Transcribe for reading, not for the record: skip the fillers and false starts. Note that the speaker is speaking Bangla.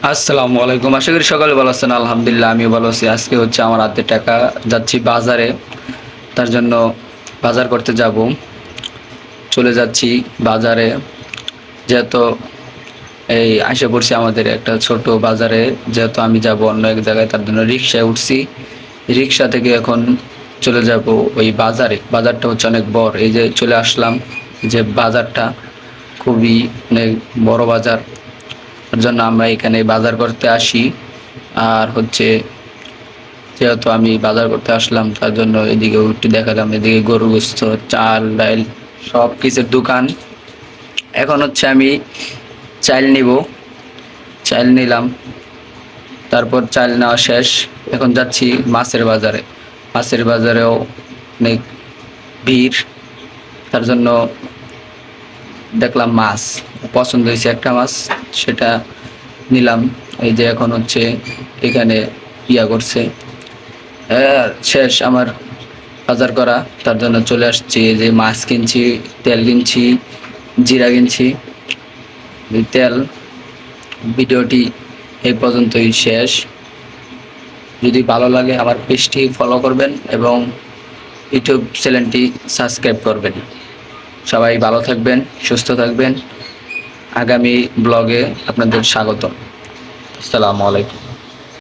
আসসালামু আলাইকুম। আশা করি সকালে ভালো আছেন। আলহামদুলিল্লাহ আমি ভালো আছি। আজকে হচ্ছে আমার হাতে টাকা, যাচ্ছি বাজারে। তার জন্য বাজার করতে যাব। চলে যাচ্ছি বাজারে। যেহেতু এই আশা পড়ছি আমাদের একটা ছোট বাজারে, যেহেতু আমি যাব অন্য এক জায়গায়, তার জন্য রিক্সায় উঠছি। রিক্সা থেকে এখন চলে যাব ওই বাজারে। বাজারটা হচ্ছে অনেক বড়। এই যে চলে আসলাম, যে বাজারটা খুবই অনেক বড় বাজার। তার জন্য আমরা এখানে বাজার করতে আসি। আর হচ্ছে যেহেতু আমি বাজার করতে আসলাম, তার জন্য এদিকে একটু দেখালাম। এদিকে গরু গোস্ত, চাল ডাল সব কিছুর দোকান। এখন হচ্ছে আমি চাল নিব। চাল নিলাম, তারপর চাল নেওয়া শেষ। এখন যাচ্ছি মাছের বাজারে। মাছের বাজারেও অনেক ভিড়। তার জন্য দেখলাম মাছ, পছন্দ হয়েছে একটা মাছ, সেটা নিলাম। এই যে এখন হচ্ছে এখানে করছে। শেষ আমার বাজার করা। তার জন্য চলে আসছি। এই যে মাছ কিনছি, তেল কিনছি, জিরা কিনছি। এই তেল। ভিডিওটি এই পর্যন্তই শেষ। যদি ভালো লাগে আমার পেজটি ফলো করবেন এবং ইউটিউব চ্যানেলটি সাবস্ক্রাইব করবেন। সবাই ভালো থাকবেন, সুস্থ থাকবেন। আগামী ব্লগে আপনাদের স্বাগত। আসসালামু আলাইকুম।